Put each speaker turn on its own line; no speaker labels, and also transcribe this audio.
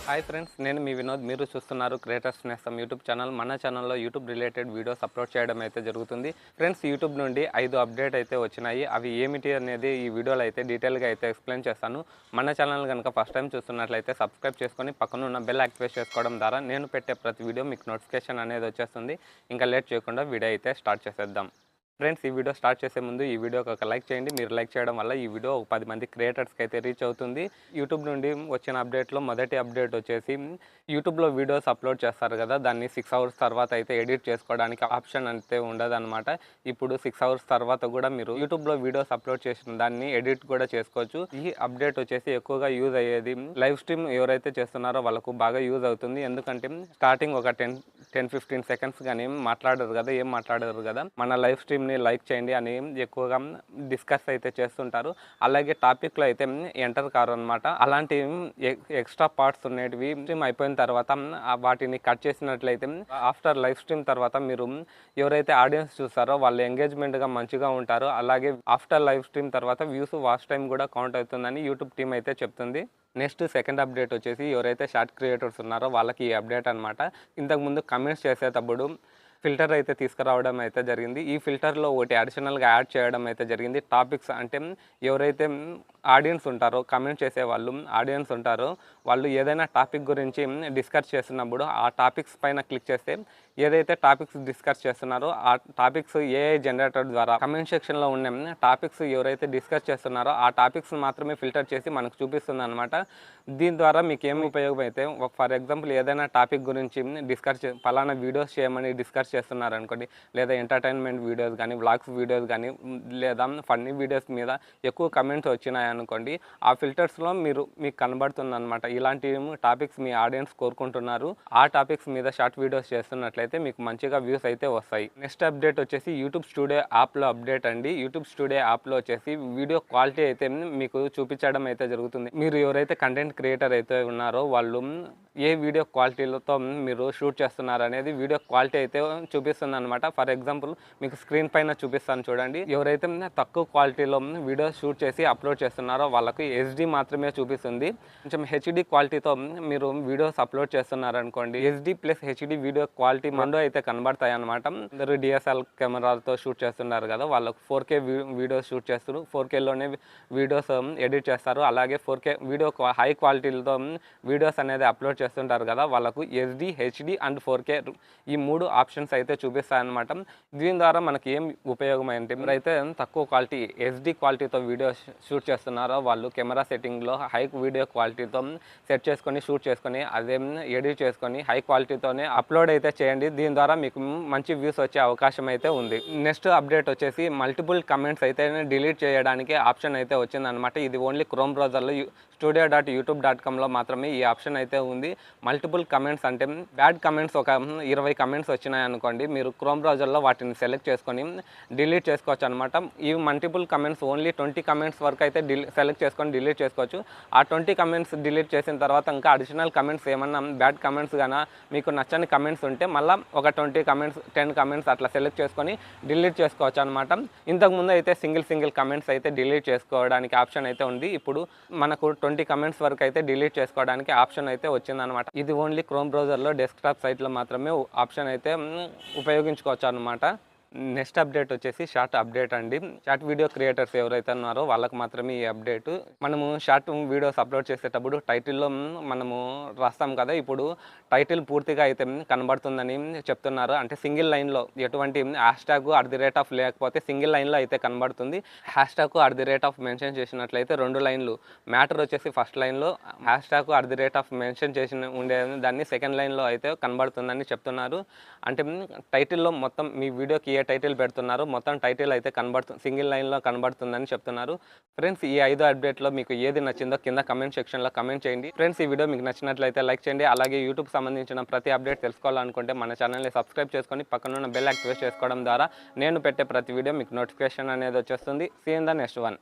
Hi friends, నేను మీ వినోద్. మీరు చూస్తున్నారు క్రియేటర్స్ నేస్తం యూట్యూబ్ ఛానల్. మన ఛానల్లో యూట్యూబ్ రిలేటెడ్ వీడియోస్ అప్లోడ్ చేయడం అయితే జరుగుతుంది. ఫ్రెండ్స్, యూట్యూబ్ నుండి 5 అప్డేట్ అయితే వచ్చినాయి. అవి ఏమిటి అనేది ఈ వీడియోలో అయితే డీటెయిల్గా అయితే ఎక్స్ప్లెయిన్ చేస్తాను. మన ఛానల్ కనుక ఫస్ట్ టైం చూస్తున్నట్లయితే సబ్స్క్రైబ్ చేసుకొని పక్కన ఉన్న బెల్ యాక్టివేట్ చేసుకోవడం ద్వారా నేను పెట్టే ప్రతి వీడియో మీకు నోటిఫికేషన్ అనేది వచ్చేస్తుంది. ఇంకా లేట్ చేయకుండా వీడియో అయితే స్టార్ట్ చేసేద్దాం. ఫ్రెండ్స్, ఈ వీడియో స్టార్ట్ చేసే ముందు ఈ వీడియోకి ఒక లైక్ చేయండి. మీరు లైక్ చేయడం వల్ల ఈ వీడియో ఒక 10 మంది క్రియేటర్స్కి అయితే రీచ్ అవుతుంది. యూట్యూబ్ నుండి వచ్చిన అప్డేట్లో మొదటి అప్డేట్ వచ్చేసి యూట్యూబ్లో వీడియోస్ అప్లోడ్ చేస్తారు కదా, దాన్ని 6 అవర్స్ తర్వాత అయితే ఎడిట్ చేసుకోవడానికి ఆప్షన్ అయితే ఉండదన్నమాట. ఇప్పుడు 6 అవర్స్ తర్వాత కూడా మీరు యూట్యూబ్లో వీడియోస్ అప్లోడ్ చేసిన దాన్ని ఎడిట్ కూడా చేసుకోవచ్చు. ఈ అప్డేట్ వచ్చేసి ఎక్కువగా యూజ్ అయ్యేది లైవ్ స్ట్రీమ్ ఎవరైతే చేస్తున్నారో వాళ్ళకు బాగా యూజ్ అవుతుంది. ఎందుకంటే స్టార్టింగ్ ఒక 10-15 సెకండ్స్ కానీ ఏం మాట్లాడరు కదా, మన లైవ్ స్ట్రీమ్ని లైక్ చేయండి అని ఎక్కువగా డిస్కస్ అయితే చేస్తుంటారు. అలాగే టాపిక్లో అయితే ఎంటర్ కారు అనమాట. అలాంటి ఎక్స్ట్రా పార్ట్స్ ఉండేటివి స్ట్రీమ్ అయిపోయిన తర్వాత వాటిని కట్ చేసినట్లయితే ఆఫ్టర్ లైవ్ స్ట్రీమ్ తర్వాత మీరు ఎవరైతే ఆడియన్స్ చూస్తారో వాళ్ళు ఎంగేజ్మెంట్గా మంచిగా ఉంటారు. అలాగే ఆఫ్టర్ లైవ్ స్ట్రీమ్ తర్వాత వ్యూస్ వాచ్ టైం కూడా కౌంట్ అవుతుందని యూట్యూబ్ టీమ్ అయితే చెప్తుంది. నెక్స్ట్ సెకండ్ అప్డేట్ వచ్చేసి ఎవరైతే షార్ట్ క్రియేటర్స్ ఉన్నారో వాళ్ళకి ఈ అప్డేట్ అనమాట. ఇంతకుముందు కమెంట్స్ చేసేటప్పుడు ఫిల్టర్ అయితే తీసుకురావడం అయితే జరిగింది. ఈ ఫిల్టర్లో ఒకటి అడిషనల్గా యాడ్ చేయడం అయితే జరిగింది. టాపిక్స్ అంటే ఎవరైతే ఆడియన్స్ ఉంటారో, కమెంట్ చేసే వాళ్ళు ఆడియన్స్ ఉంటారో, వాళ్ళు ఏదైనా టాపిక్ గురించి డిస్కస్ చేస్తున్నప్పుడు ఆ టాపిక్స్ పైన క్లిక్ చేస్తే ఏదైతే టాపిక్స్ డిస్కస్ చేస్తున్నారో ఆ టాపిక్స్ ఏఐ జనరేటర్ ద్వారా కమెంట్ సెక్షన్లో ఉన్న టాపిక్స్ ఎవరైతే డిస్కస్ చేస్తున్నారో ఆ టాపిక్స్ మాత్రమే ఫిల్టర్ చేసి మనకు చూపిస్తుంది అనమాట. దీని ద్వారా మీకు ఏమి ఉపయోగం అయితే, ఫర్ ఎగ్జాంపుల్ ఏదైనా టాపిక్ గురించి పలానా వీడియోస్ చేయమని డిస్కస్ చేస్తున్నారు అనుకోండి, లేదా ఎంటర్టైన్మెంట్ వీడియోస్ కానీ, వ్లాగ్స్ వీడియోస్ కానీ, లేదా ఫన్నీ వీడియోస్ మీద ఎక్కువ కమెంట్స్ వచ్చినాయి అనుకోండి, ఆ ఫిల్టర్స్లో మీకు కనబడుతుంది అనమాట. ఇలాంటి టాపిక్స్ మీ ఆడియన్స్ కోరుకుంటున్నారు, ఆ టాపిక్స్ మీద షార్ట్ వీడియోస్ చేస్తున్నట్లయితే మీకు మంచిగా వ్యూస్ అయితే వస్తాయి. నెక్స్ట్ అప్డేట్ వచ్చేసి యూట్యూబ్ స్టూడియో యాప్లో అప్డేట్ అండి. యూట్యూబ్ స్టూడియో యాప్లో వచ్చేసి వీడియో క్వాలిటీ అయితే మీకు చూపించడం అయితే జరుగుతుంది. మీరు ఎవరైతే కంటెంట్ క్రియేటర్ అయితే ఉన్నారో వాళ్ళు ఏ వీడియో క్వాలిటీలతో మీరు షూట్ చేస్తున్నారు అనేది వీడియో క్వాలిటీ అయితే చూపిస్తుంది అనమాట. ఫర్ ఎగ్జాంపుల్ మీకు స్క్రీన్ పైన చూపిస్తాను చూడండి. ఎవరైతే తక్కువ క్వాలిటీలో వీడియో షూట్ చేసి అప్లోడ్ చేస్తున్నారో వాళ్ళకు HD మాత్రమే చూపిస్తుంది. కొంచెం HD క్వాలిటీతో మీరు వీడియోస్ అప్లోడ్ చేస్తున్నారు అనుకోండి, HD plus HD video quality మందు అయితే కనబడతాయి అనమాట. అందరూ DSLR కెమెరాలతో షూట్ చేస్తున్నారు కదా, వాళ్ళకు 4K వీడియోస్ షూట్ చేస్తారు, 4Kలోనే వీడియోస్ ఎడిట్ చేస్తారు. అలాగే 4K వీడియో హై క్వాలిటీలతో వీడియోస్ అనేది అప్లోడ్ చేస్తుంటారు కదా, వాళ్ళకు SD, HD అండ్ 4K ఈ 3 ఆప్షన్స్ అయితే చూపిస్తాయన్నమాట. దీని ద్వారా మనకి ఏం ఉపయోగం అంటే, ఎవరైతే తక్కువ క్వాలిటీ SD క్వాలిటీతో వీడియో షూట్ చేస్తున్నారో వాళ్ళు కెమెరా సెట్టింగ్లో హై వీడియో క్వాలిటీతో సెట్ చేసుకొని షూట్ చేసుకొని అదే ఎడిట్ చేసుకొని హై క్వాలిటీతోనే అప్లోడ్ అయితే చేయండి. దీని ద్వారా మీకు మంచి వ్యూస్ వచ్చే అవకాశం అయితే ఉంది. నెక్స్ట్ అప్డేట్ వచ్చేసి మల్టిపుల్ కమెంట్స్ అయితే డిలీట్ చేయడానికి ఆప్షన్ అయితే వచ్చిందనమాట. ఇది ఓన్లీ క్రోమ్ బ్రౌజర్లో studio.youtube.comలో మాత్రమే ఈ ఆప్షన్ అయితే ఉంది. మల్టిపుల్ కమెంట్స్ అంటే బ్యాడ్ కమెంట్స్ ఒక 20 కమెంట్స్ వచ్చినాయి అనుకోండి, మీరు క్రోమ్ బ్రౌజర్లో వాటిని సెలెక్ట్ చేసుకొని డిలీట్ చేసుకోవచ్చు అనమాట. ఈ మల్టిపుల్ కమెంట్స్ ఓన్లీ 20 కమెంట్స్ వరకు అయితే సెలెక్ట్ చేసుకొని డిలీట్ చేసుకోవచ్చు. ఆ 20 కమెంట్స్ డిలీట్ చేసిన తర్వాత ఇంకా అడిషనల్ కమెంట్స్ ఏమన్నా బ్యాడ్ కమెంట్స్ కానీ మీకు నచ్చని కమెంట్స్ ఉంటే మళ్ళీ ఒక 20 కమెంట్స్ 10 కమెంట్స్ అట్లా సెలెక్ట్ చేసుకొని డిలీట్ చేసుకోవచ్చు అనమాట. ఇంతకుముందు అయితే సింగిల్ కమెంట్స్ అయితే డిలీట్ చేసుకోవడానికి ఆప్షన్ అయితే ఉంది. ఇప్పుడు మనకు 20 కమెంట్స్ వరకు అయితే డిలీట్ చేసుకోవడానికి ఆప్షన్ అయితే వచ్చిందనమాట. ఇది ఓన్లీ క్రోమ్ బ్రౌజర్లో డెస్క్టాప్ సైట్లో మాత్రమే ఆప్షన్ అయితే ఉపయోగించుకోవచ్చు అనమాట. నెక్స్ట్ అప్డేట్ వచ్చేసి షార్ట్ అప్డేట్ అండి. షార్ట్ వీడియో క్రియేటర్స్ ఎవరైతే ఉన్నారో వాళ్ళకి మాత్రమే ఈ అప్డేట్. మనము షార్ట్ వీడియోస్ అప్లోడ్ చేసేటప్పుడు టైటిల్లో మనము రాస్తాం కదా, ఇప్పుడు టైటిల్ పూర్తిగా అయితే కనబడుతుందని చెప్తున్నారు. అంటే సింగిల్ లైన్లో ఎటువంటి #@ లేకపోతే సింగిల్ లైన్లో అయితే కనబడుతుంది. #@ మెన్షన్ చేసినట్లయితే 2 లైన్లు, మ్యాటర్ వచ్చేసి ఫస్ట్ లైన్లో, #@ మెన్షన్ చేసిన ఉండే దాన్ని సెకండ్ లైన్లో అయితే కనబడుతుందని చెప్తున్నారు. అంటే టైటిల్లో మొత్తం మీ వీడియోకి ఏ టైటిల్ పెడుతున్నారు మొత్తం టైటిల్ అయితే సింగిల్ లైన్లో కనబడుతుందని చెప్తున్నారు. ఫ్రెండ్స్, ఈ 5 అప్డేట్లో మీకు ఏది నచ్చిందో కింద కమెంట్ సెక్షన్లో కమెంట్ చేయండి. ఫ్రెండ్స్, ఈ వీడియో మీకు నచ్చినట్లయితే లైక్ చేయండి. అలాగే యూట్యూబ్ సంబంధించిన ప్రతి అప్డేట్ తెలుసుకోవాలనుకుంటే మన ఛానల్ని సబ్స్క్రైబ్ చేసుకొని పక్కనున్న బెల్ యాక్టివేట్ చేసుకోవడం ద్వారా నేను పెట్టే ప్రతి వీడియో మీకు నోటిఫికేషన్ అనేది వచ్చేస్తుంది. See in the next one.